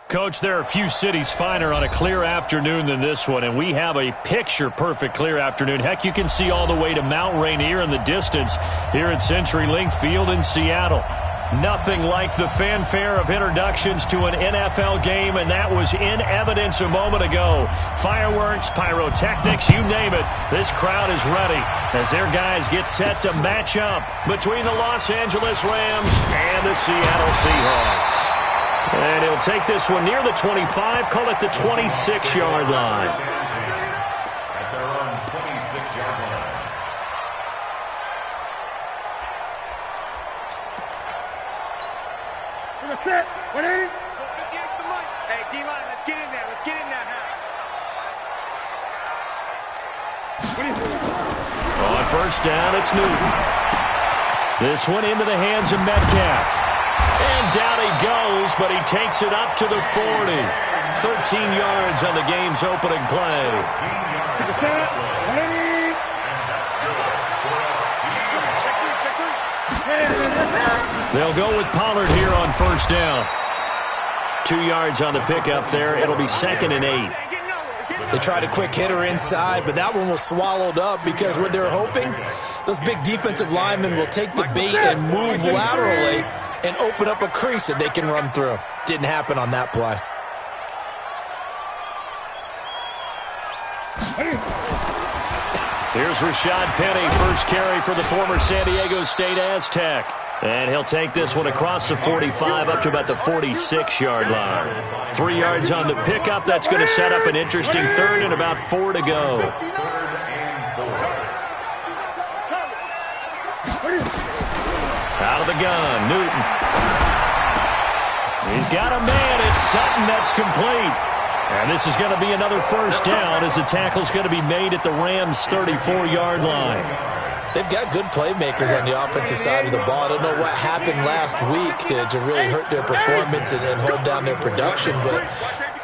Coach, there are a few cities finer on a clear afternoon than this one, and we have a picture-perfect clear afternoon. Heck, you can see all the way to Mount Rainier in the distance here at CenturyLink Field in Seattle. Nothing like the fanfare of introductions to an NFL game, and that was in evidence a moment ago. Fireworks, pyrotechnics, you name it. This crowd is ready as their guys get set to match up between the Los Angeles Rams and the Seattle Seahawks. And he'll take this one near the 25, call it the 26-yard line. At their own 26-yard line. Let's set. 180. Hey, D-line, let's get in there. Let's get in there now. On first down, it's Newton. This one into the hands of Metcalf. And down he goes, but he takes it up to the 40. 13 yards on the game's opening play. They'll go with Pollard here on first down. 2 yards on the pickup there. It'll be 2nd and 8. They tried a quick hitter inside, but that one was swallowed up because what they're hoping, those big defensive linemen will take the bait and move laterally and open up a crease that they can run through. Didn't happen on that play. Here's Rashad Penny, first carry for the former San Diego State Aztec. And he'll take this one across the 45 up to about the 46-yard line. 3 yards on the pickup. That's going to set up an interesting third and about 4 to go. Out of the gun, Newton. He's got a man. It's Sutton. That's complete. And this is going to be another first down as the tackle's going to be made at the Rams' 34-yard line. They've got good playmakers on the offensive side of the ball. I don't know what happened last week to really hurt their performance and hold down their production, but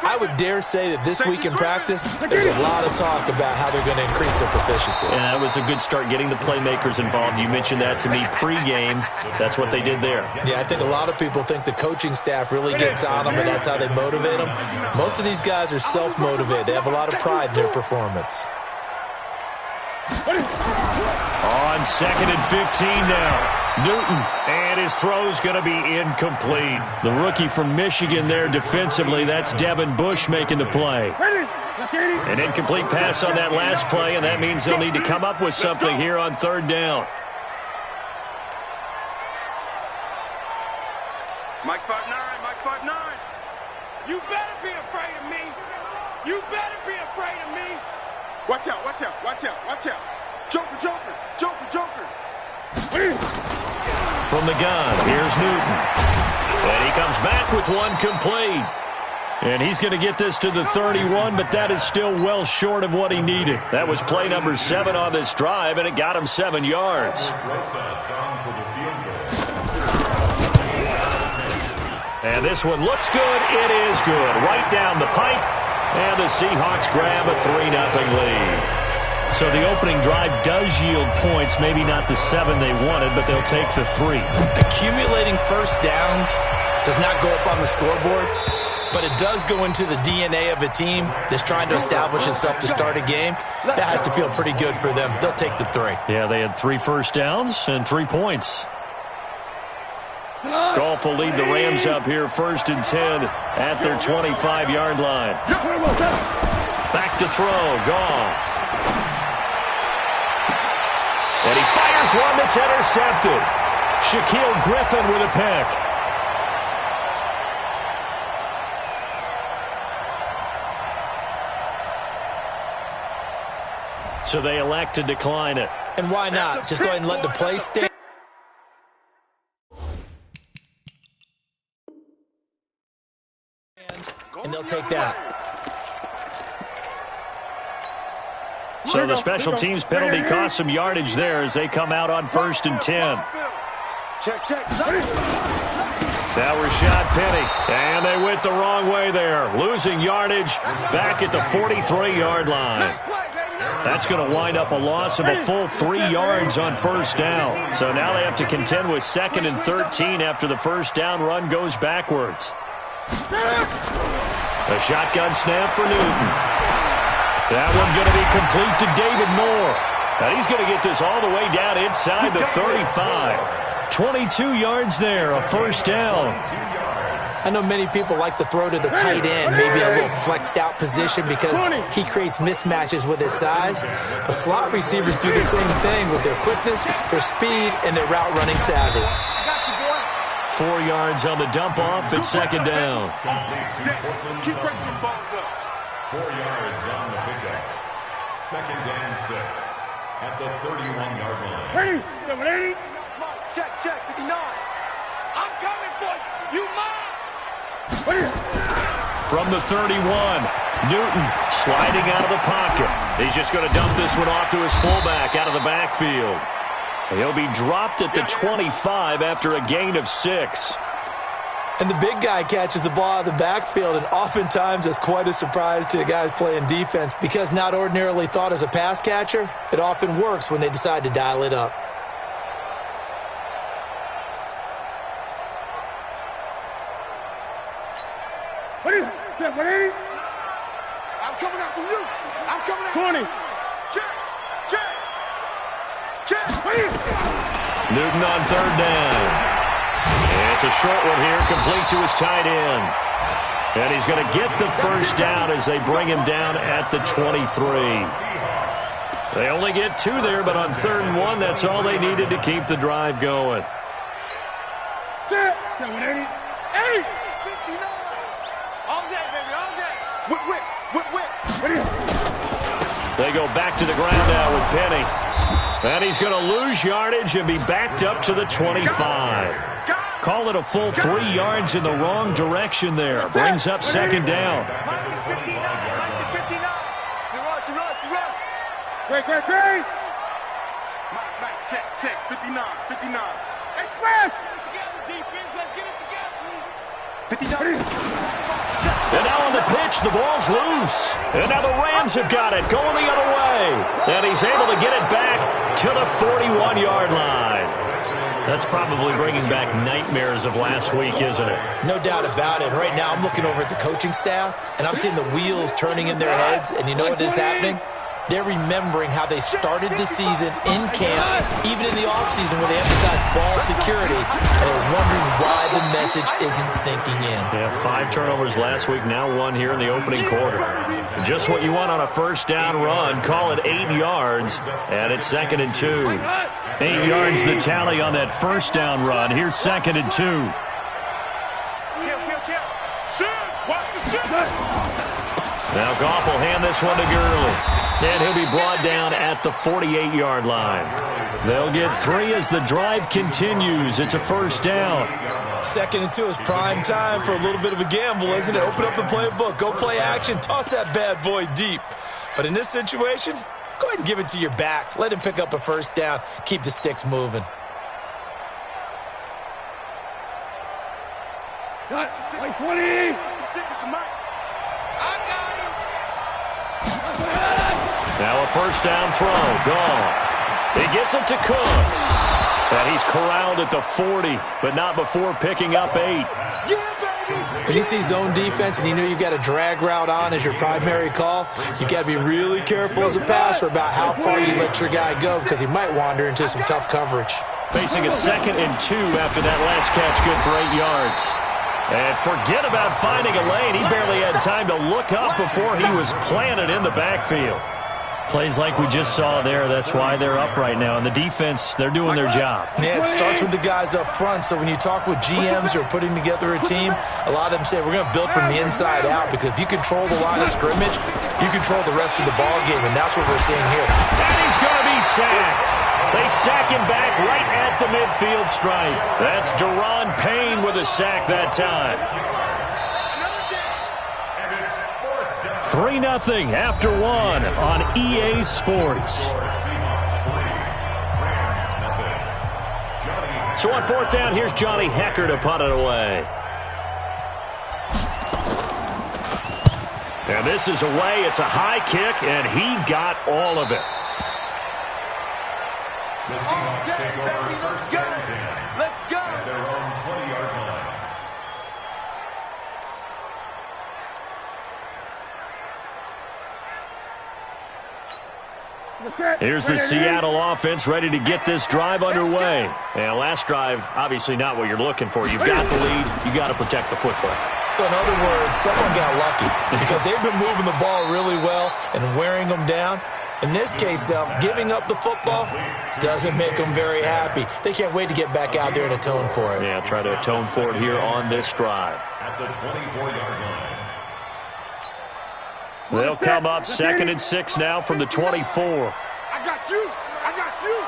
I would dare say that this week in practice, there's a lot of talk about how they're going to increase their proficiency. And that was a good start getting the playmakers involved. You mentioned that to me pregame. That's what they did there. Yeah, I think a lot of people think the coaching staff really gets on them, and that's how they motivate them. Most of these guys are self-motivated. They have a lot of pride in their performance. On 2nd and 15 now. Newton, and his throw's going to be incomplete. The rookie from Michigan there defensively, that's Devin Bush making the play. An incomplete pass on that last play, and that means they'll need to come up with something here on 3rd down. Mike 5'9", Mike 5'9". You better be afraid of me. You better be afraid of me. Watch out, watch out, watch out, watch out. Joker, Joker, Joker, Joker. From the gun, here's Newton. And he comes back with one complete. And he's going to get this to the 31, but that is still well short of what he needed. That was play number 7 on this drive, and it got him 7 yards. And this one looks good. It is good. Right down the pipe. And the Seahawks grab a 3-0 lead. So the opening drive does yield points, maybe not the 7 they wanted, but they'll take the 3. Accumulating first downs does not go up on the scoreboard, but it does go into the DNA of a team that's trying to establish itself to start a game. That has to feel pretty good for them. They'll take the 3. Yeah, they had 3 first downs and 3 points. Goff will lead the Rams up here 1st and 10 at their 25-yard line. Back to throw, Goff. And he fires one that's intercepted. Shaquille Griffin with a pick. So they elect to decline it. And why not? Just go ahead and let the play stand. And they'll take that. So the special teams penalty cost some yardage there as they come out on 1st and 10. Check, check. Now Rashad Penny, and they went the wrong way there. Losing yardage back at the 43-yard line. That's going to wind up a loss of a full 3 yards on 1st down. So now they have to contend with 2nd and 13 after the first down run goes backwards. A shotgun snap for Newton. That one going to be complete to David Moore. And he's going to get this all the way down inside the 35. 22 yards there, a first down. I know many people like to throw to the tight end, maybe a little flexed out position because he creates mismatches with his size. But slot receivers do the same thing with their quickness, their speed, and their route running savvy. 4 yards on the dump off and second down. Keep breaking them balls up. 4 yards on the pickup. Second and 6 at the 31-yard line. Ready? Check, 59. I'm coming for you. You mine. From the 31, Newton sliding out of the pocket. He's just going to dump this one off to his fullback out of the backfield. He'll be dropped at the 25 after a gain of 6. And the big guy catches the ball out of the backfield, and oftentimes it's quite a surprise to the guys playing defense because not ordinarily thought as a pass catcher, it often works when they decide to dial it up. I'm coming after you. I'm coming after 20. Check. Newton on third down. It's a short one here, complete to his tight end. And he's going to get the first down as they bring him down at the 23. They only get 2 there, but on third and 1, that's all they needed to keep the drive going. Set. 780. 59. All day, baby, all day. Whip. They go back to the ground now with Penny. And he's going to lose yardage and be backed up to the 25. Call it a full 3 yards in the wrong direction there. Brings up second down. Minus 59. You run. Great. Mike, check. 59. Express. Together, defense. Let's get it together. 59. And now on the pitch, the ball's loose. And now the Rams have got it, going the other way. And he's able to get it back to the 41-yard line. That's probably bringing back nightmares of last week, isn't it? No doubt about it. Right now I'm looking over at the coaching staff, and I'm seeing the wheels turning in their heads, and you know what is happening? They're remembering how they started the season in camp, even in the offseason where they emphasized ball security, and they're wondering why the message isn't sinking in. Yeah, 5 turnovers last week, now 1 here in the opening quarter. Just what you want on a first down run. Call it 8 yards, and it's second and 2. 8 yards the tally on that first down run. Here's second and 2. Kill. Watch the shit. Now Goff will hand this one to Gurley. And he'll be brought down at the 48-yard line. They'll get 3 as the drive continues. It's a first down. Second and 2 is prime time for a little bit of a gamble, isn't it? Open up the playbook, go play action, toss that bad boy deep. But in this situation, go ahead and give it to your back. Let him pick up a first down. Keep the sticks moving. Cut. 20. Now a first down throw. Gone. He gets it to Cooks. And he's corralled at the 40, but not before picking up 8. When you see zone defense and you know you've got a drag route on as your primary call, you got to be really careful as a passer about how far you let your guy go because he might wander into some tough coverage. Facing a second and 2 after that last catch, good for 8 yards. And forget about finding a lane. He barely had time to look up before he was planted in the backfield. Plays like we just saw there, that's why they're up right now. And the defense, they're doing their job. Yeah, it starts with the guys up front. So when you talk with GMs who are putting together a team, a lot of them say we're going to build from the inside out because if you control the line of scrimmage, you control the rest of the ball game, and that's what we're seeing here. And he's going to be sacked. They sack him back right at the midfield stripe. That's Deron Payne with a sack that time. 3-0 after 1 on EA Sports. So on fourth down, here's Johnny Hecker to punt it away. And this is away. It's a high kick, and he got all of it. The Seahawks take over first down 10. Let's go. At their own 20-yard line. Here's the Seattle offense ready to get this drive underway. And last drive, obviously not what you're looking for. You've got the lead. You got to protect the football. So in other words, someone got lucky because they've been moving the ball really well and wearing them down. In this case, though, giving up the football doesn't make them very happy. They can't wait to get back out there and atone for it. Yeah, try to atone for it here on this drive. At the 24-yard line. They'll come up 2nd and 6 now from the 24. I got you. I got you.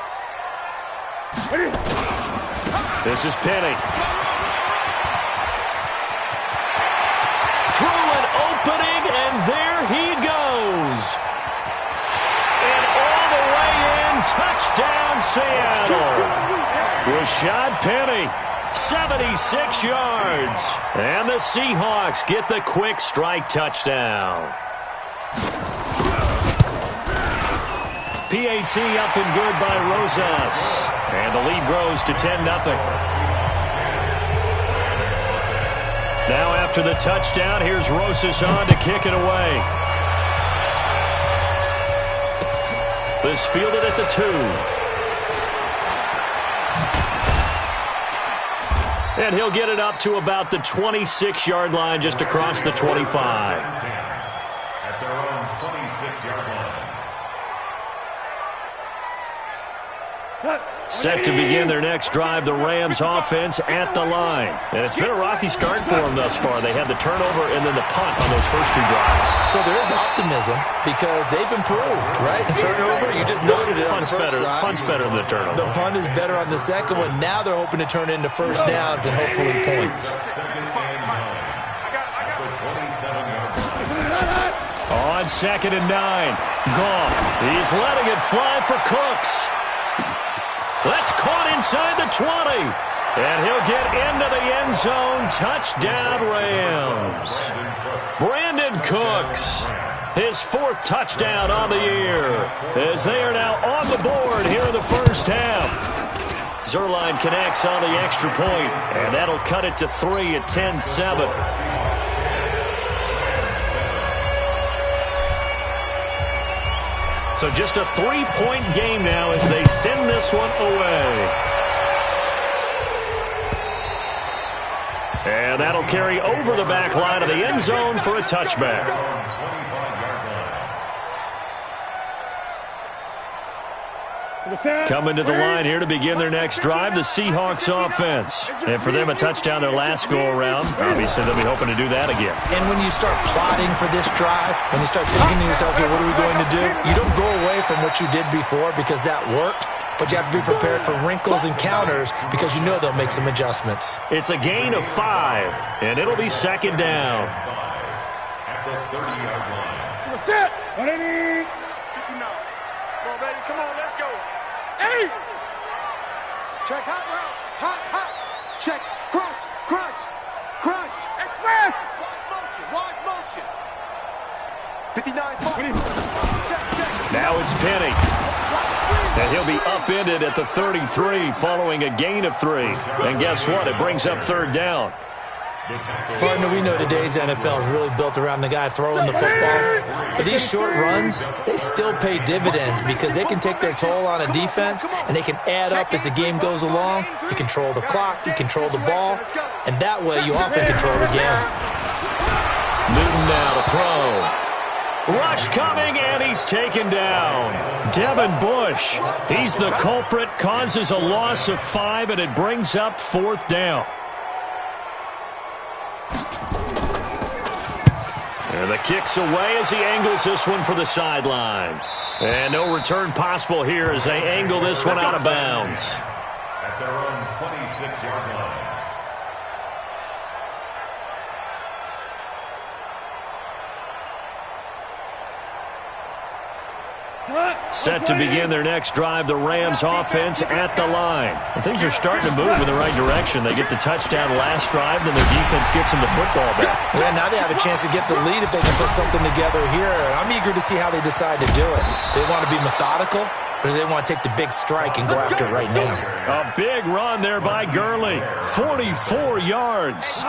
This is Penny. Through an opening, and there he goes. And all the way in, touchdown Seattle. Rashad Penny, 76 yards. And the Seahawks get the quick strike touchdown. PAT up and good by Rosas. And the lead grows to 10-0. Now after the touchdown, here's Rosas on to kick it away. This fielded at the 2. And he'll get it up to about the 26-yard line, just across the 25. At their own 26-yard line. Set to begin their next drive, the Rams offense at the line. And it's been a rocky start for them thus far. They had the turnover and then the punt on those first 2 drives. So there is optimism because they've improved, right? Turnover, you just noted it on the first drive. Punt's better than the turnover. The punt is better on the second one. Now they're hoping to turn into first downs and hopefully points. Second and 9. At the 27-yard line. On 2nd and 9, Goff. He's letting it fly for Cooks. That's caught inside the 20. And he'll get into the end zone. Touchdown, Rams. Brandon Cooks, his 4th touchdown on the year, as they are now on the board here in the first half. Zerline connects on the extra point, and that'll cut it to 3 at 10-7. So just a 3-point game now as they send this one away. And that'll carry over the back line of the end zone for a touchback. Coming to the line here to begin their next drive, the Seahawks offense. And for them, a touchdown their last go-around. Obviously, they'll be hoping to do that again. And when you start plotting for this drive, when you start thinking to yourself, okay, what are we going to do? You don't go away from what you did before because that worked, but you have to be prepared for wrinkles and counters because you know they'll make some adjustments. It's a gain of 5, and it'll be 2nd down. At the 30-yard line. What's that? 180. 59. Come on, baby. Come on, let's go. 8. Check hot route. Hot, hot. Check. Crunch, crunch, crunch. Express. Wide motion. 59. Check, check. Now it's Penny. And he'll be upended at the 33 following a gain of 3. And guess what? It brings up 3rd down. Partner, we know today's NFL is really built around the guy throwing the football. But these short runs, they still pay dividends because they can take their toll on a defense and they can add up as the game goes along. You control the clock, you control the ball, and that way you often control the game. Newton now to throw. Rush coming, and he's taken down. Devin Bush, he's the culprit, causes a loss of 5, and it brings up 4th down. And the kick's away as he angles this one for the sideline. And no return possible here as they angle this one out of bounds. At their own 26-yard line. Set to begin their next drive, the Rams offense at the line. And things are starting to move in the right direction. They get the touchdown last drive, then their defense gets them the football back. Yeah, now they have a chance to get the lead if they can put something together here. I'm eager to see how they decide to do it. They want to be methodical, or do they want to take the big strike and go after it right now? A big run there by Gurley. 44 yards.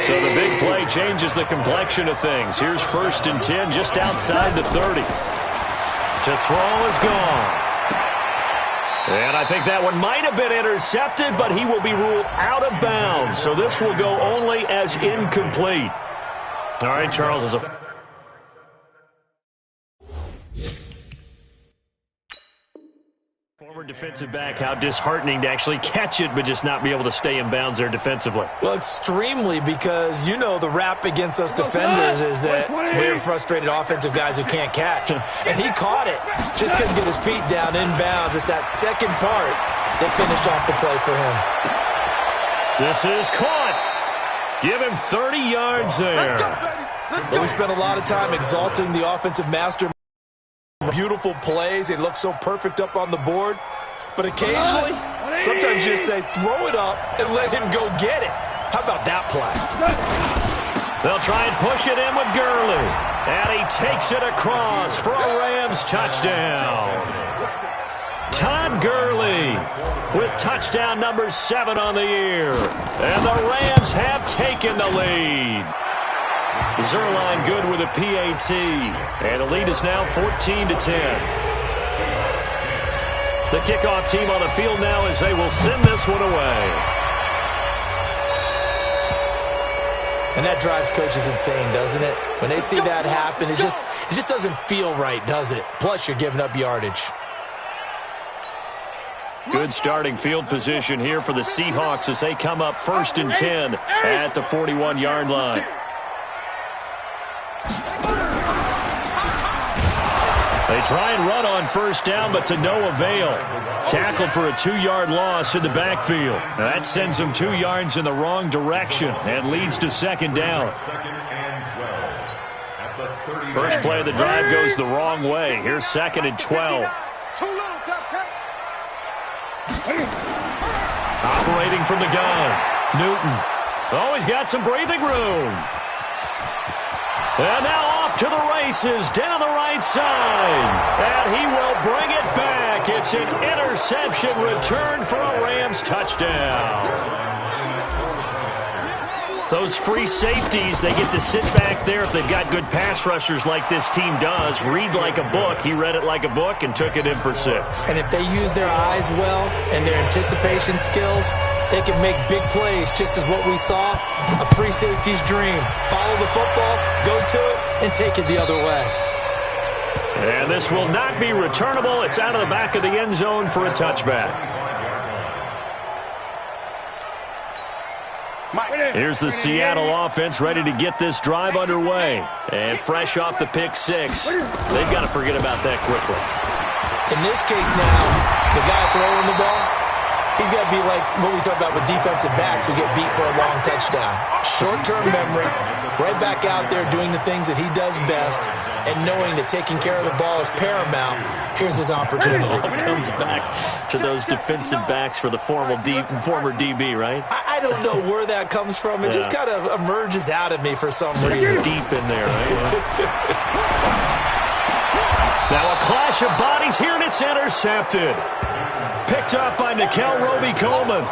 So the big play changes the complexion of things. Here's 1st and 10 just outside the 30. To throw is gone. And I think that one might have been intercepted, but he will be ruled out of bounds. So this will go only as incomplete. All right, Charles is a... Former defensive back, how disheartening to actually catch it, but just not be able to stay in bounds there defensively. Well, extremely, because you know the rap against us defenders is that we're frustrated offensive guys who can't catch. And he caught it. Just couldn't get his feet down in bounds. It's that second part that finished off the play for him. This is caught. Give him 30 yards there. But we spent a lot of time exalting the offensive master. Beautiful plays. They look so perfect up on the board. But occasionally, sometimes you just say, throw it up and let him go get it. How about that play? They'll try and push it in with Gurley. And he takes it across for a Rams touchdown. Todd Gurley with touchdown number 7 on the year. And the Rams have taken the lead. Zerline good with a PAT. And the lead is now 14-10. The kickoff team on the field now as they will send this one away. And that drives coaches insane, doesn't it? When they see that happen, it just doesn't feel right, does it? Plus, you're giving up yardage. Good starting field position here for the Seahawks as they come up 1st and 10 at the 41-yard line. They try and run on 1st down, but to no avail. Tackled for a 2-yard loss in the backfield. That sends them 2 yards in the wrong direction and leads to 2nd down. First play of the drive goes the wrong way. Here's 2nd and 12. Operating from the gun, Newton. Oh, he's got some breathing room. And now off to the races down the right side. And he will bring it back. It's an interception return for a Rams touchdown. Those free safeties, they get to sit back there if they've got good pass rushers like this team does. Read like a book. He read it like a book and took it in for 6. And if they use their eyes well and their anticipation skills, they can make big plays, just as what we saw, a free safety's dream. Follow the football, go to it, and take it the other way. And this will not be returnable. It's out of the back of the end zone for a touchback. Here's the Seattle offense ready to get this drive underway. And fresh off the pick 6, they've got to forget about that quickly. In this case now, the guy throwing the ball, he's got to be like what we talk about with defensive backs who get beat for a long touchdown. Short-term memory, right back out there doing the things that he does best, and knowing that taking care of the ball is paramount. Here's his opportunity. It all comes back to those defensive backs for the former DB, right? I don't know where that comes from. It just kind of emerges out of me for some reason. It's deep in there, right? Now a clash of bodies here, and it's intercepted. Picked up by Nickel Roby-Coleman.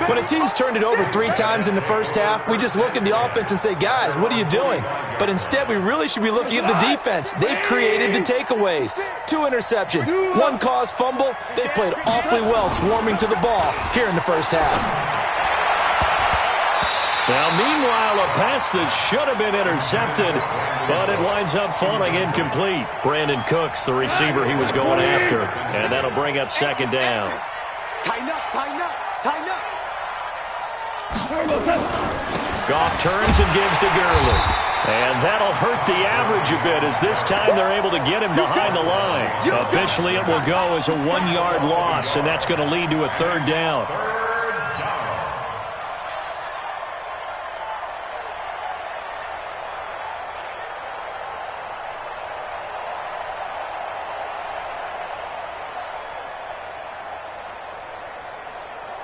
When a team's turned it over 3 times in the first half, we just look at the offense and say, guys, what are you doing? But instead, we really should be looking at the defense. They've created the takeaways. 2 interceptions, 1 caused fumble. They played awfully well swarming to the ball here in the first half. Now, meanwhile, a pass that should have been intercepted, but it winds up falling incomplete. Brandon Cooks, the receiver he was going after, and that'll bring up 2nd down. Tighten up, tighten up, tighten up. Goff turns and gives to Gurley. And that'll hurt the average a bit as this time they're able to get him behind the line. Officially, it will go as a 1-yard loss, and that's going to lead to a 3rd down.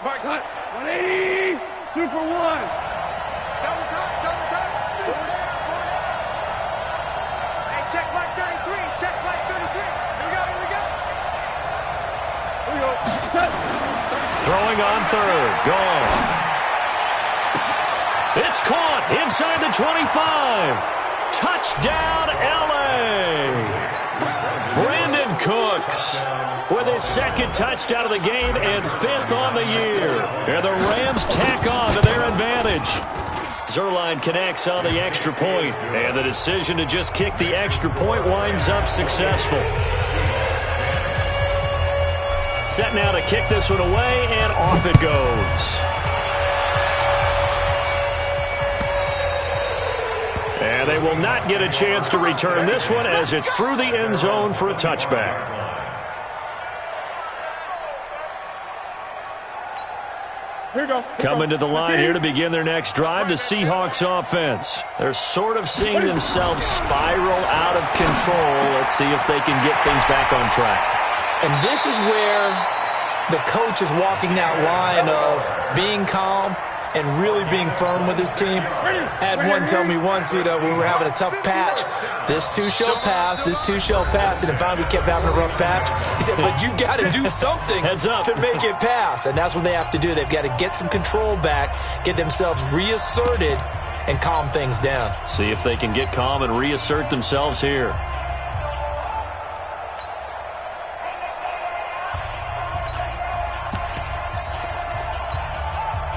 Mike, 180, 2 for 1. Double time. Hey, check Mike 33, check Mike 33. Here we go. Set. Throwing on 3rd. Gone. It's caught inside the 25. Touchdown, L.A. Brandon Cooks with his second touchdown of the game and 5th on the year. And the Rams tack on to their advantage. Zerline connects on the extra point, and the decision to just kick the extra point winds up successful. Set now to kick this one away, and off it goes. And they will not get a chance to return this one as it's through the end zone for a touchback. Coming to the line here to begin their next drive, the Seahawks offense. They're sort of seeing themselves spiral out of control. Let's see if they can get things back on track. And this is where the coach is walking that line of being calm and really being firm with his team. I had one tell me once, when we were having a tough patch, this too shall pass, this too shall pass. And then finally we kept having a rough patch. He said, but you got to do something to make it pass. And that's what they have to do. They've got to get some control back, get themselves reasserted, and calm things down. See if they can get calm and reassert themselves here.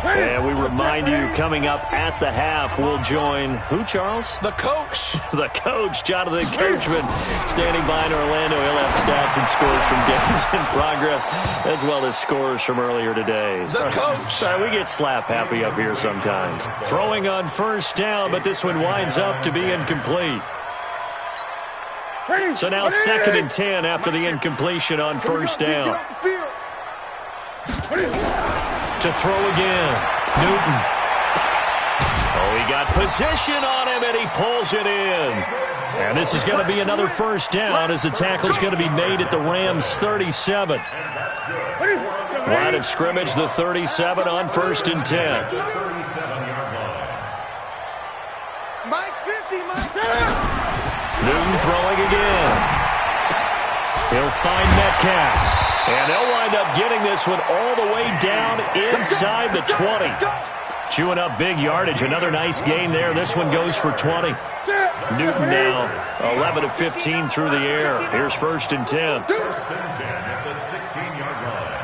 And we remind you, coming up at the half, we'll join who, Charles? The coach. The coach, Jonathan Coachman, standing by in Orlando. He'll have stats and scores from games in progress, as well as scores from earlier today. The coach. Sorry, we get slap happy up here sometimes. Throwing on first down, but this one winds up to be incomplete. So now 2nd and 10 after the incompletion on first down. To throw again, Newton. Oh, he got position on him, and he pulls it in. And this is going to be another first down as the tackle's going to be made at the Rams' 37. Line of scrimmage, the 37 on 1st and 10. Newton throwing again. He'll find Metcalf. And they'll wind up getting this one all the way down inside the 20. Chewing up big yardage. Another nice gain there. This one goes for 20. Newton now 11 of 15 through the air. Here's 1st and 10. 1st and 10 at the 16-yard line.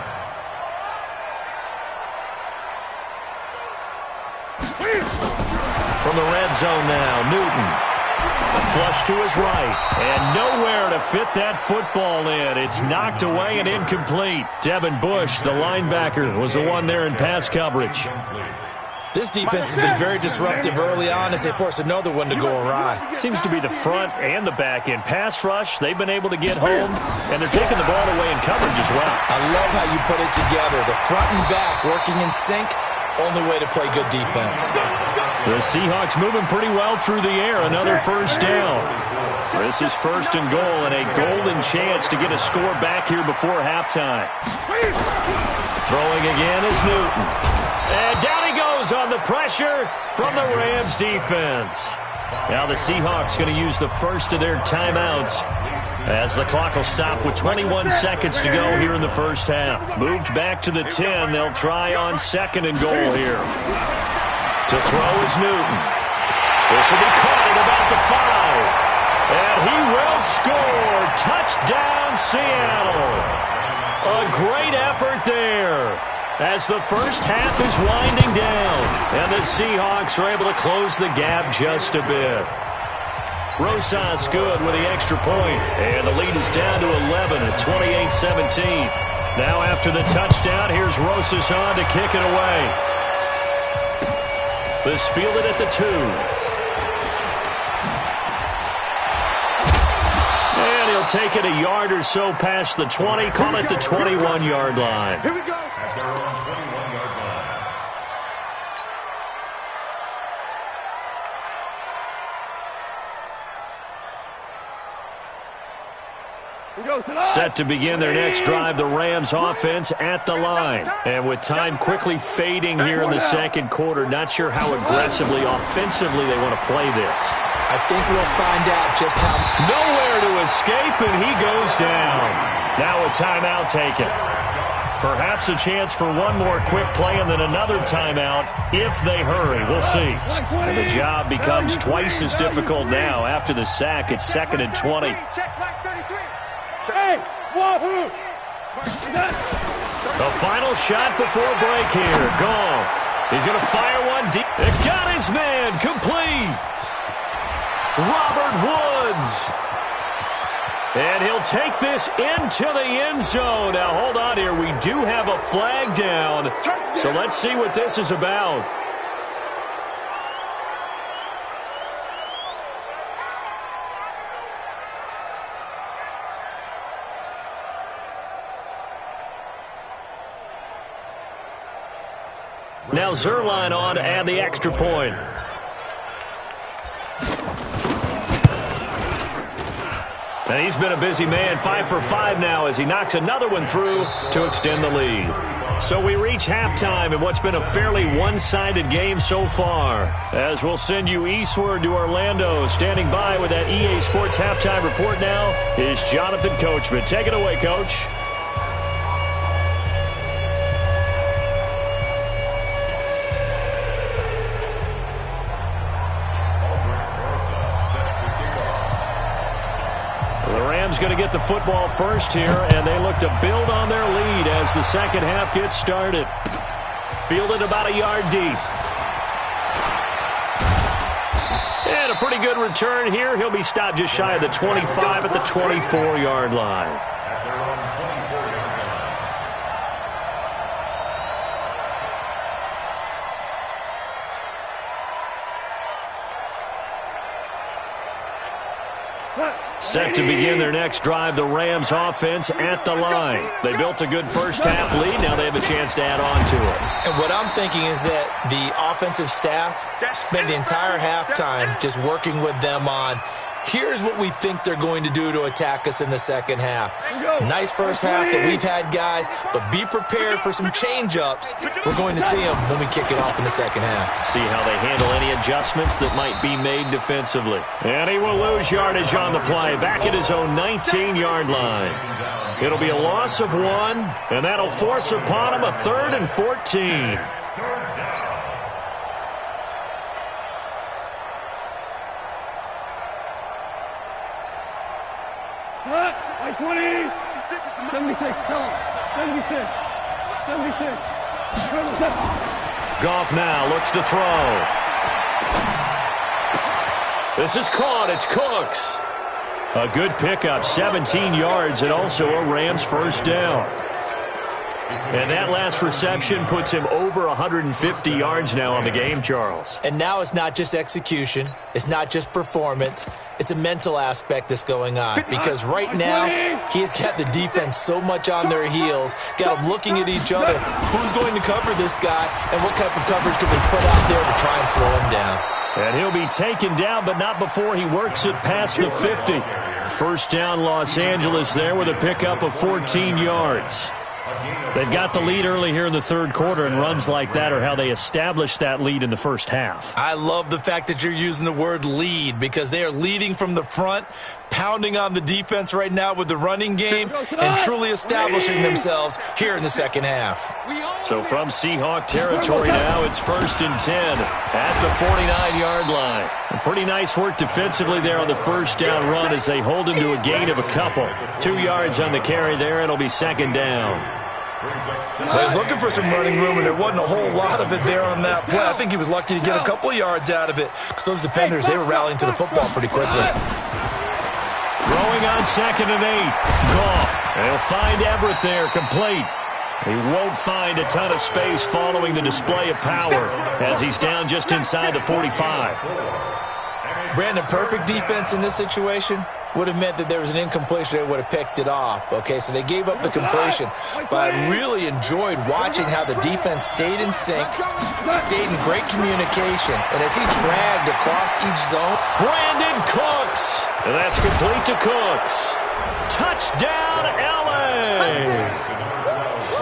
From the red zone now, Newton. Flush to his right, and nowhere to fit that football in. It's knocked away and incomplete. Devin Bush, the linebacker, was the one there in pass coverage. This defense has been very disruptive early on as they force another one to go awry. Seems to be the front and the back end. Pass rush, they've been able to get home, and they're taking the ball away in coverage as well. I love how you put it together. The front and back working in sync. Only way to play good defense. The Seahawks moving pretty well through the air. Another first down. This is 1st and goal, and a golden chance to get a score back here before halftime. Throwing again is Newton. And down he goes on the pressure from the Rams defense. Now the Seahawks going to use the first of their timeouts as the clock will stop with 21 seconds to go here in the first half. Moved back to the 10. They'll try on 2nd and goal here. To throw is Newton. This will be caught at about the 5. And he will score. Touchdown, Seattle. A great effort there as the first half is winding down. And the Seahawks are able to close the gap just a bit. Rosas good with the extra point. And the lead is down to 11 at 28-17. Now after the touchdown, here's Rosas on to kick it away. This fielded at the 2. And he'll take it a yard or so past the 20. Call it the 21-yard line. Here we go. At their own 21-yard line. Set to begin their next drive, the Rams offense at the line. And with time quickly fading here in the second quarter, not sure how aggressively, offensively they want to play this. I think we'll find out just how. Nowhere to escape, and he goes down. Now a timeout taken. Perhaps a chance for one more quick play and then another timeout if they hurry. We'll see. And the job becomes twice as difficult now. After the sack, it's 2nd and 20. Hey, wahoo! The final shot before break here. Goff. He's going to fire one deep. It got his man. Complete. Robert Woods. And he'll take this into the end zone. Now, hold on here. We do have a flag down. So let's see what this is about. Now Zerline on to add the extra point. And he's been a busy man, 5 for 5 now as he knocks another one through to extend the lead. So we reach halftime in what's been a fairly one-sided game so far. As we'll send you eastward to Orlando. Standing by with that EA Sports halftime report now is Jonathan Coachman. Take it away, Coach. Going to get the football first here, and they look to build on their lead as the second half gets started. Fielded about a yard deep. And a pretty good return here. He'll be stopped just shy of the 25 at the 24-yard line. Set to begin their next drive, the Rams offense at the line. They built a good first half lead. Now they have a chance to add on to it. And what I'm thinking is that the offensive staff spent the entire halftime just working with them on, here's what we think they're going to do to attack us in the second half. Nice first half that we've had, guys, but be prepared for some change-ups. We're going to see them when we kick it off in the second half. See how they handle any adjustments that might be made defensively. And he will lose yardage on the play, back at his own 19-yard line. It'll be a loss of 1, and that'll force upon him a 3rd and 14. Like 20, 76, come on, 76, 76, 77. Goff now looks to throw. This is caught. It's Cooks. A good pickup, 17 yards, and also a Rams first down. And that last reception puts him over 150 yards now on the game, Charles. And now it's not just execution. It's not just performance. It's a mental aspect that's going on. Because right now, he's got the defense so much on their heels, got them looking at each other. Who's going to cover this guy, and what type of coverage can we put out there to try and slow him down? And he'll be taken down, but not before he works it past the 50. First down, Los Angeles there with a pickup of 14 yards. They've got the lead early here in the third quarter, and runs like that are how they established that lead in the first half. I love the fact that you're using the word lead, because they are leading from the front, pounding on the defense right now with the running game, and truly establishing themselves here in the second half. So from Seahawk territory now, it's 1st and 10 at the 49-yard line. And pretty nice work defensively there on the first down run as they hold him to a gain of a couple. 2 yards on the carry there. It'll be second down. Well, he was looking for some running room, and there wasn't a whole lot of it there on that play. I think he was lucky to get a couple of yards out of it, because those defenders, they were rallying to the football pretty quickly. Throwing on 2nd and 8. Goff. They'll find Everett there, complete. He won't find a ton of space following the display of power as he's down just inside the 45. Brandon, perfect defense in this situation would have meant that there was an incompletion. They would have picked it off. Okay, so they gave up the completion. But I really enjoyed watching how the defense stayed in sync, stayed in great communication, and as he dragged across each zone. Brandon Cooks. And that's complete to Cooks. Touchdown, L.A.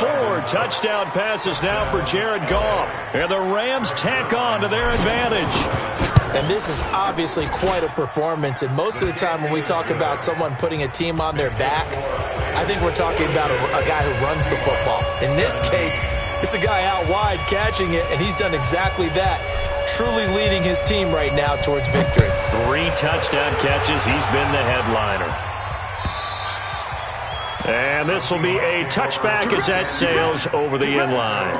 4 touchdown passes now for Jared Goff. And the Rams tack on to their advantage. And this is obviously quite a performance. And most of the time when we talk about someone putting a team on their back, I think we're talking about a guy who runs the football. In this case, it's a guy out wide catching it, and he's done exactly that, truly leading his team right now towards victory. 3 touchdown catches. He's been the headliner. And this will be a touchback as that sails over the end line.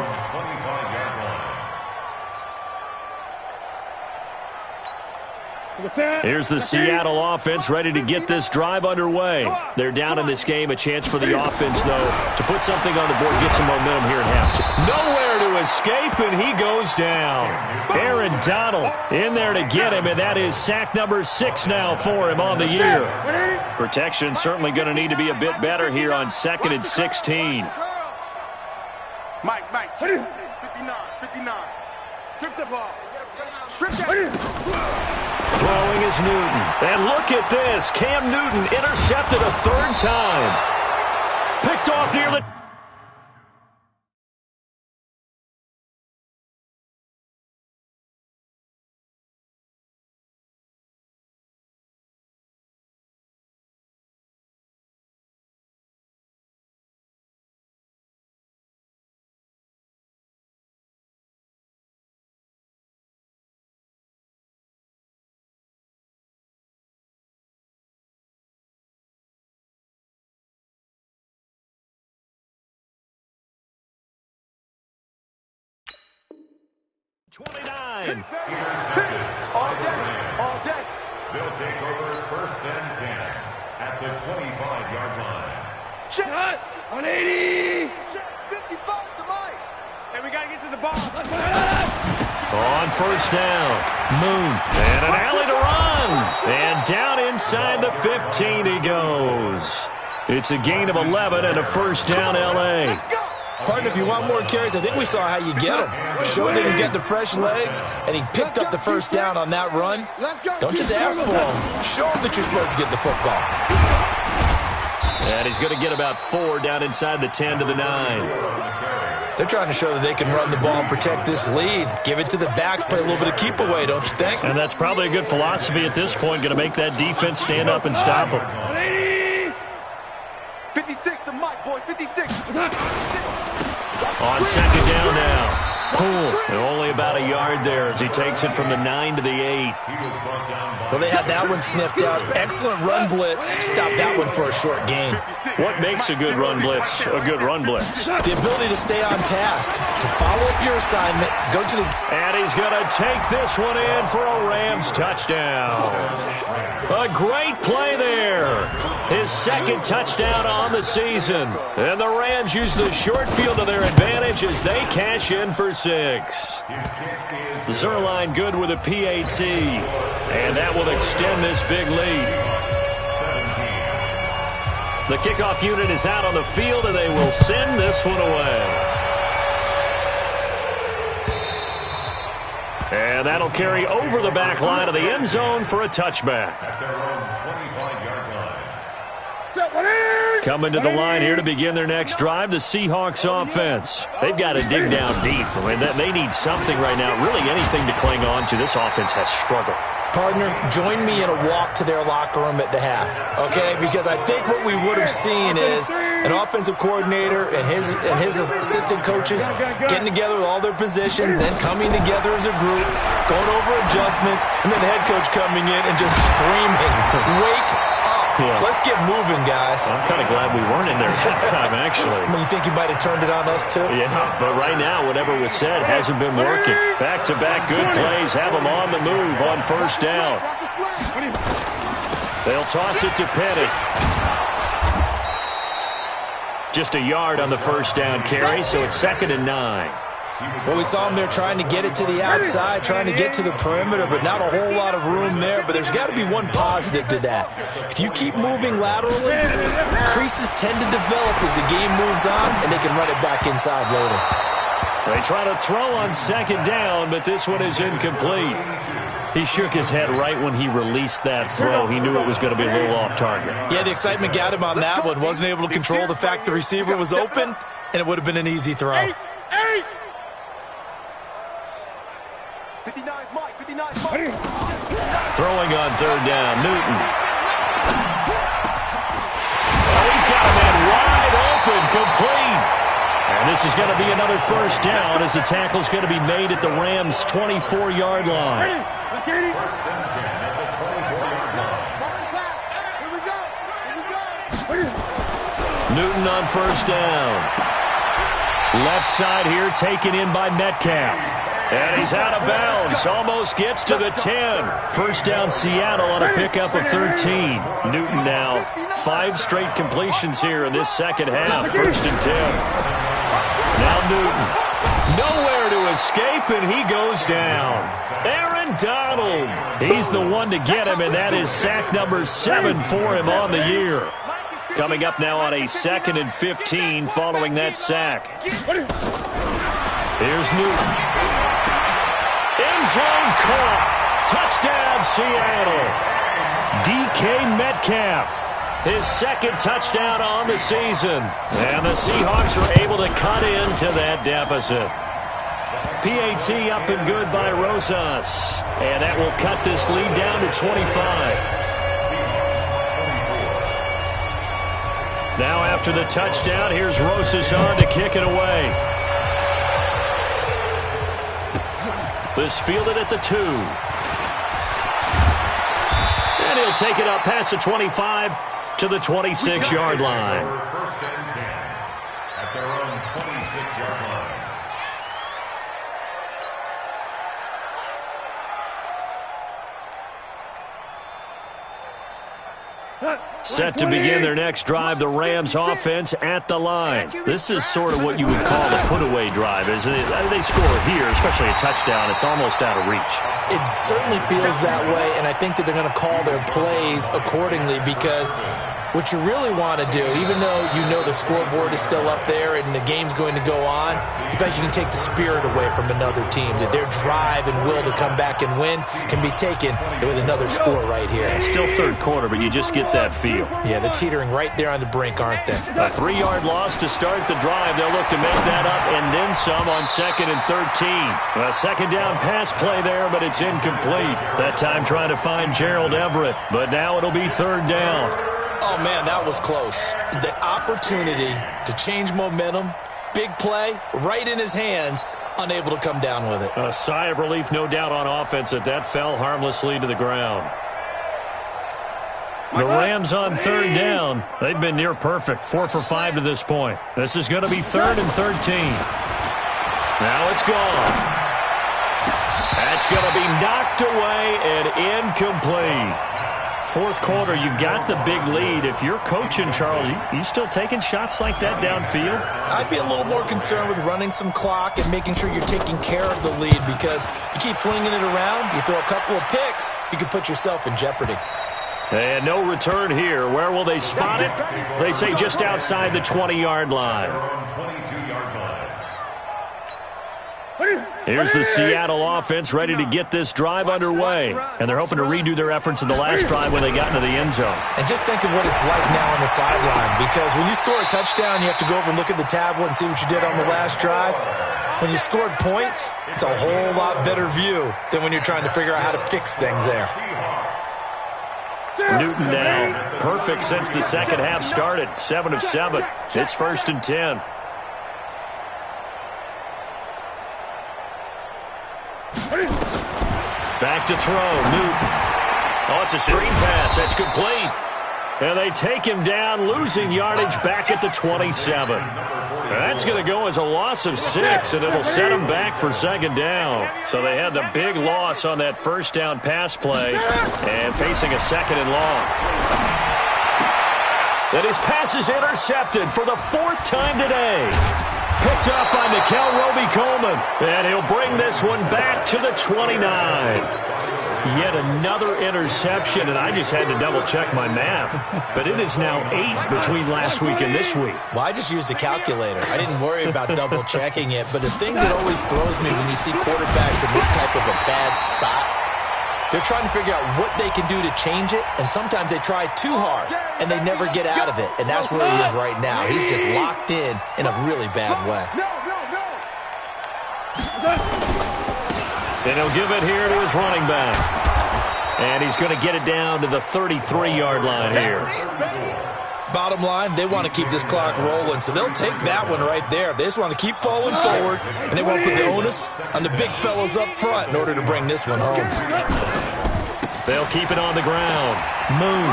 Here's the Seattle offense ready to get this drive underway. They're down in this game. A chance for the offense, though, to put something on the board, get some momentum here at halftime. Nowhere to escape, and he goes down. Aaron Donald in there to get him, and that is sack number 6 now for him on the year. Protection certainly going to need to be a bit better here on 2nd and 16. Mike, 59. Strip the ball. Strip that. Throwing is Newton. And look at this. Cam Newton intercepted a 3rd time. Picked off near the... Intercepted. All day. They'll take over 1st and 10 at the 25-yard line. Shot! 180! 55 to Mike. Hey, we got to get to the ball. On 1st down, Moon, and an alley to run. And down inside the 15 he goes. It's a gain of 11 and a 1st down, L.A. Partner, if you want more carries, I think we saw how you get him. Showed that he's got the fresh legs, and he picked up the 1st down on that run. Don't just ask for him. Show him that you're supposed to get the football. And he's going to get about 4 down inside the 10 to the 9. They're trying to show that they can run the ball and protect this lead. Give it to the backs, play a little bit of keep away, don't you think? And that's probably a good philosophy at this point, going to make that defense stand up and stop him. 56 to Mike, boys, 56. On 2nd down now. Poole, only about a yard there as he takes it from the 9 to the 8. Well, they had that one sniffed out. Excellent run blitz. Stopped that one for a short gain. What makes a good run blitz a good run blitz? The ability to stay on task, to follow up your assignment, go to the... And he's going to take this one in for a Rams touchdown. A great play there. His 2nd touchdown on the season. And the Rams use the short field to their advantage as they cash in for 6. Zerline good with a PAT. And that will extend this big lead. The kickoff unit is out on the field, and they will send this one away. And that'll carry over the back line of the end zone for a touchback. At their own 25-yard line. Coming to the line here to begin their next drive, the Seahawks offense. They've got to dig down deep. I mean, they need something right now, really anything to cling on to. This offense has struggled. Partner, join me in a walk to their locker room at the half, okay? Because I think what we would have seen is an offensive coordinator and his assistant coaches getting together with all their positions, then coming together as a group, going over adjustments, and then the head coach coming in and just screaming, "Wake up. Yeah. Let's get moving, guys." I'm kind of glad we weren't in there at halftime, actually. I mean, you think you might have turned it on us, too? Yeah, but right now, whatever was said hasn't been working. Back-to-back good plays have them on the move on 1st down. They'll toss it to Petty. Just a yard on the 1st down carry, so it's 2nd and 9. Well, we saw him there trying to get it to the outside, trying to get to the perimeter, but not a whole lot of room there. But there's got to be one positive to that. If you keep moving laterally, creases tend to develop as the game moves on, and they can run it back inside later. They try to throw on 2nd down, but this one is incomplete. He shook his head right when he released that throw. He knew it was going to be a little off target. Yeah, the excitement got him on that one. Wasn't able to control the fact the receiver was open, and it would have been an easy throw. 59 Mike, 59 Mike. Throwing on 3rd down, Newton. Oh, he's got a man wide open, complete. And this is going to be another 1st down as the tackle's going to be made at the Rams' 24-yard line. 1st and 10 at the 24-yard line. Newton on first down. Left side here taken in by Metcalf. And he's out of bounds. Almost gets to the 10. First down Seattle on a pickup of 13. Newton now 5 straight completions here in this second half. First and 10. Now Newton. Nowhere to escape, and he goes down. Aaron Donald. He's the one to get him, and that is sack number 7 for him on the year. Coming up now on a 2nd and 15 following that sack. Here's Newton. End zone caught. Touchdown, Seattle. DK Metcalf. His 2nd touchdown on the season. And the Seahawks are able to cut into that deficit. PAT up and good by Rosas. And that will cut this lead down to 25. Now after the touchdown, here's Rosas on to kick it away. This fielded at the 2. And he'll take it up past the 25 to the 26-yard line. First and 10 at their own 26-yard line. Set to begin their next drive, the Rams offense at the line. This is sort of what you would call a put-away drive, isn't it? They score here, especially a touchdown. It's almost out of reach. It certainly feels that way, and I think that they're going to call their plays accordingly because what you really want to do, even though you know the scoreboard is still up there and the game's going to go on, you think you can take the spirit away from another team, that their drive and will to come back and win can be taken with another score right here. Still third quarter, but you just get that feel. Yeah, they're teetering right there on the brink, aren't they? A 3-yard loss to start the drive. They'll look to make that up and then some on 2nd and 13. A second down pass play there, but it's incomplete. That time trying to find Gerald Everett, but now it'll be 3rd down. Oh, man, that was close. The opportunity to change momentum, big play, right in his hands, unable to come down with it. A sigh of relief, no doubt, on offense that fell harmlessly to the ground. The Rams on 3rd down. They've been near perfect, 4 for 5 to this point. This is going to be 3rd and 13. Now it's gone. That's going to be knocked away and incomplete. 4th quarter, you've got the big lead. If you're coaching, Charles, you still taking shots like that downfield? I'd be a little more concerned with running some clock and making sure you're taking care of the lead because you keep flinging it around, you throw a couple of picks, you could put yourself in jeopardy. And no return here. Where will they spot it? They say just outside the 20-yard line. 22-yard line. Here's the Seattle offense ready to get this drive underway. And they're hoping to redo their efforts in the last drive when they got into the end zone. And just think of what it's like now on the sideline, because when you score a touchdown, you have to go over and look at the tablet and see what you did on the last drive. When you scored points, it's a whole lot better view than when you're trying to figure out how to fix things there. Newton now perfect since the second half started. 7 of 7. It's 1st and 10. Back to throw. Newton. Oh, it's a screen pass. That's complete. And they take him down, losing yardage back at the 27. That's going to go as a loss of 6, and it'll set them back for 2nd down. So they had the big loss on that 1st down pass play and facing a 2nd and long. And his pass is intercepted for the 4th time today. Picked up by Nickel Roby-Coleman. And he'll bring this one back to the 29. Yet another interception, and I just had to double-check my math. But it is now 8 between last week and this week. Well, I just used a calculator. I didn't worry about double-checking it. But the thing that always throws me when you see quarterbacks in this type of a bad spot, they're trying to figure out what they can do to change it, and sometimes they try too hard, and they never get out of it. And that's where he is right now. He's just locked in a really bad way. And he'll give it here to his running back. And he's going to get it down to the 33-yard line here. Bottom line, they want to keep this clock rolling, so they'll take that one right there. They just want to keep falling forward, and they won't put the onus on the big fellas up front in order to bring this one home. They'll keep it on the ground. Moon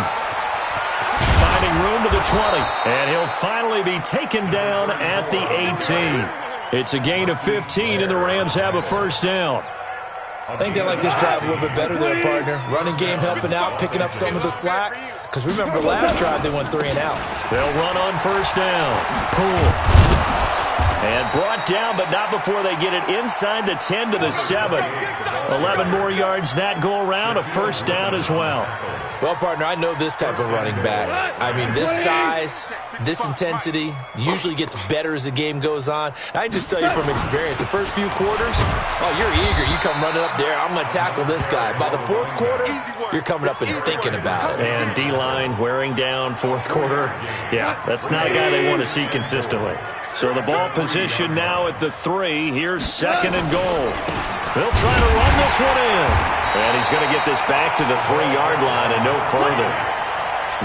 finding making room to the 20. And he'll finally be taken down at the 18. It's a gain of 15, and the Rams have a first down. I think they like this drive a little bit better there, partner. Running game helping out, picking up some of the slack. Because remember, last drive they went 3 and out. They'll run on first down. Cool. And brought down, but not before they get it inside the 10 to the 7. 11 more yards that go around, a first down as well. Well, partner, I know this type of running back. I mean, this size, this intensity usually gets better as the game goes on. I just tell you from experience, the first few quarters, oh, you're eager. You come running up there, I'm going to tackle this guy. By the fourth quarter, you're coming up and thinking about it. And D-line wearing down fourth quarter. Yeah, that's not a guy they want to see consistently. So the ball position now at the 3. Here's second and goal. They'll try to run this one in. And he's going to get this back to the 3-yard line and no further.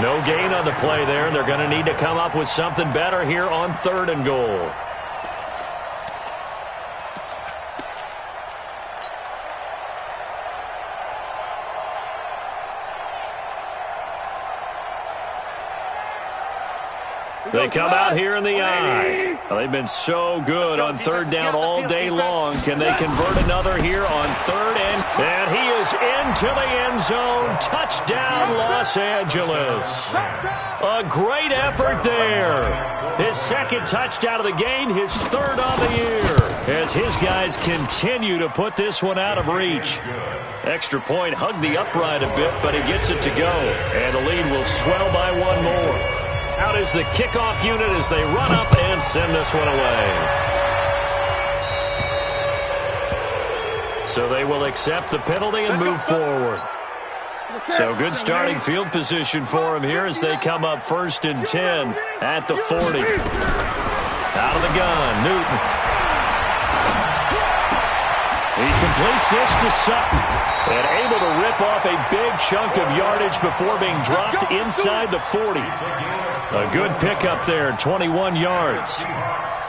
No gain on the play there. They're going to need to come up with something better here on third and goal. They come out here in the eye. Well, they've been so good on third down all day long. Can they convert another here on third? And he is into the end zone. Touchdown, Los Angeles. A great effort there. His second touchdown of the game, his third on the year. As his guys continue to put this one out of reach. Extra point, hugged the upright a bit, but he gets it to go. And the lead will swell by one more. Out is the kickoff unit as they run up and send this one away. So they will accept the penalty and move forward. So good starting field position for him here as they come up first and 10 at the 40. Out of the gun, Newton. He completes this to Sutton and able to rip off a big chunk of yardage before being dropped inside the 40. A good pickup there, 21 yards.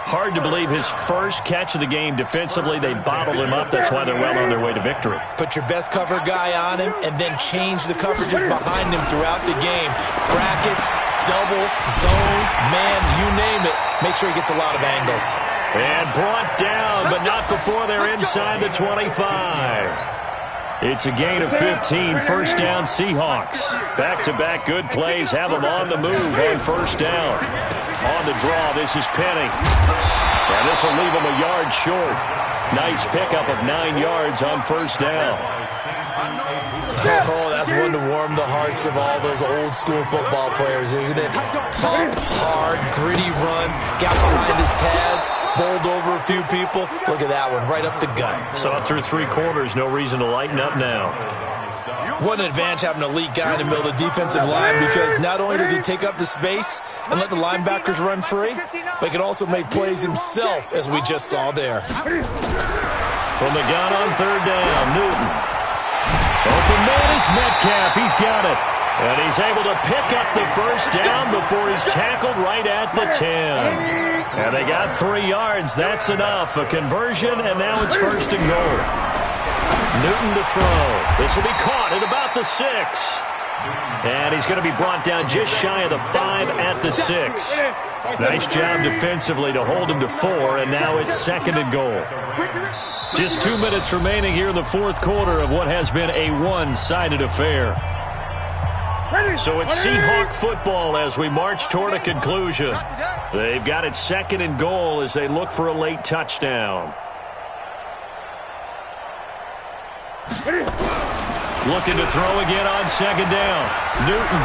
Hard to believe his first catch of the game defensively. They bottled him up. That's why they're well on their way to victory. Put your best cover guy on him and then change the coverages behind him throughout the game. Brackets, double, zone, man, you name it. Make sure he gets a lot of angles. And brought down, but not before they're inside the 25. It's a gain of 15, first down Seahawks. Back-to-back good plays have them on the move on first down. On the draw, this is Penny. And this will leave them a yard short. Nice pickup of 9 yards on first down. Oh, that's one to warm the hearts of all those old school football players, isn't it? Tough, hard, gritty run, got behind his pads, bowled over a few people. Look at that one, right up the gut. Saw through 3 quarters, no reason to lighten up now. What an advantage having an elite guy in the middle of the defensive line, because not only does he take up the space and let the linebackers run free, but he can also make plays himself, as we just saw there. From the gun on third down, Newton. Open man is Metcalf. He's got it. And he's able to pick up the first down before he's tackled right at the 10. And they got 3 yards. That's enough. A conversion, and now it's first and goal. Newton to throw. This will be caught at about the 6. And he's going to be brought down just shy of the 5 at the 6. Nice job defensively to hold him to 4, and now it's second and goal. Just 2 minutes remaining here in the fourth quarter of what has been a one-sided affair. So it's Seahawk football as we march toward a conclusion. They've got it second and goal as they look for a late touchdown. Looking to throw again on second down. Newton.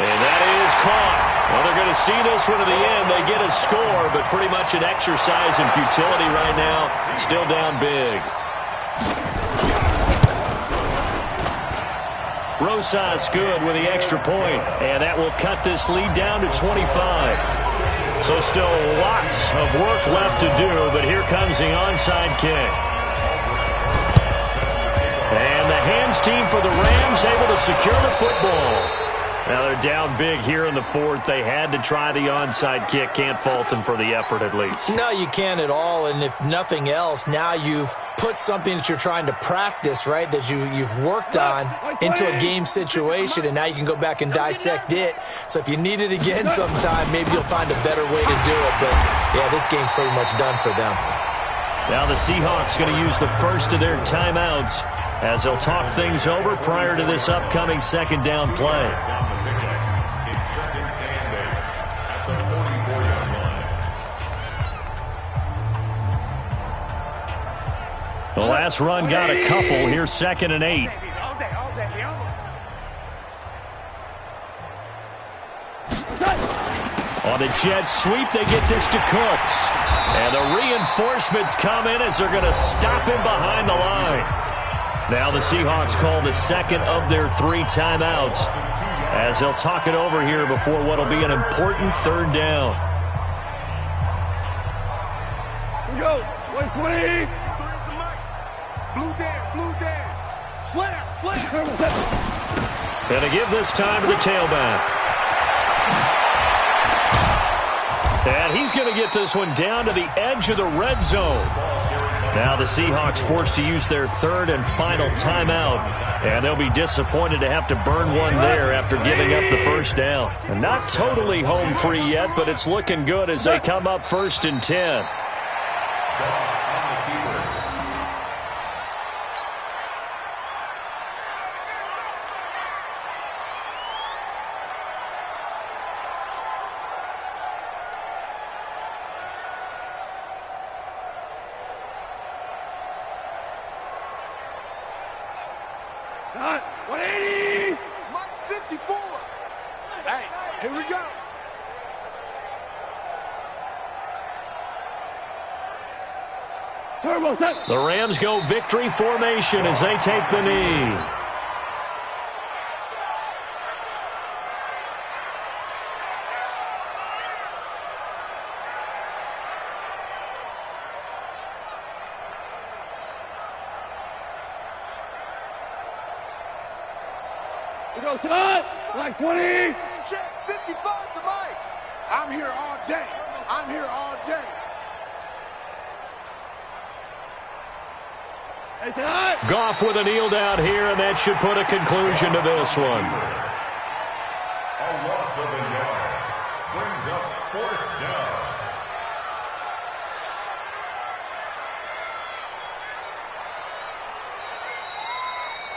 And that is caught. Well, they're going to see this one to the end. They get a score, but pretty much an exercise in futility right now. Still down big. Rosas good with the extra point, and that will cut this lead down to 25. So still lots of work left to do, but here comes the onside kick. And the hands team for the Rams able to secure the football. Now they're down big here in the fourth. They had to try the onside kick. Can't fault them for the effort at least. No, you can't at all. And if nothing else, now you've put something that you're trying to practice, right, that you've worked on into a game situation, and now you can go back and dissect it. So if you need it again sometime, maybe you'll find a better way to do it. But, yeah, this game's pretty much done for them. Now the Seahawks going to use the first of their timeouts as they'll talk things over prior to this upcoming second down play. The last run got a couple. Here's 2nd and 8. On the jet sweep, they get this to Cooks. And the reinforcements come in as they're going to stop him behind the line. Now the Seahawks call the second of their 3 timeouts as they'll talk it over here before what will be an important third down. Here we go. 120. Blue down. Slam. And to give this time to the tailback. And he's going to get this one down to the edge of the red zone. Now the Seahawks forced to use their 3rd and final timeout. And they'll be disappointed to have to burn one there after giving up the first down. And not totally home free yet, but it's looking good as they come up 1st and 10. Cut. 180. Mike 54. Hey, here we go. Turbo set. The Rams go victory formation as they take the knee. We go Todd. Like 20. Check 55 to Mike. I'm here all day. Hey, Todd. Goff with a kneel down here, and that should put a conclusion to this one. A loss of a yard brings up 4th down.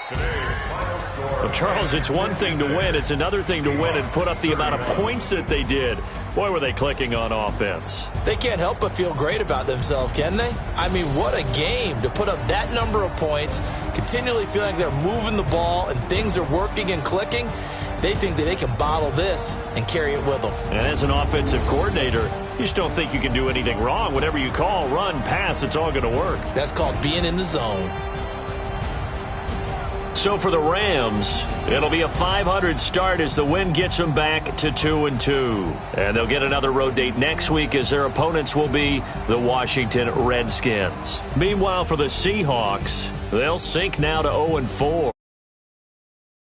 Today's final score. Well, Charles, it's one thing to win. It's another thing to win and put up the amount of points that they did. Boy, were they clicking on offense. They can't help but feel great about themselves, can they? I mean, what a game to put up that number of points, continually feeling like they're moving the ball and things are working and clicking. They think that they can bottle this and carry it with them. And as an offensive coordinator, you just don't think you can do anything wrong. Whatever you call, run, pass, it's all going to work. That's called being in the zone. So for the Rams, it'll be a .500 start as the win gets them back to 2-2. And they'll get another road date next week as their opponents will be the Washington Redskins. Meanwhile, for the Seahawks, they'll sink now to 0-4.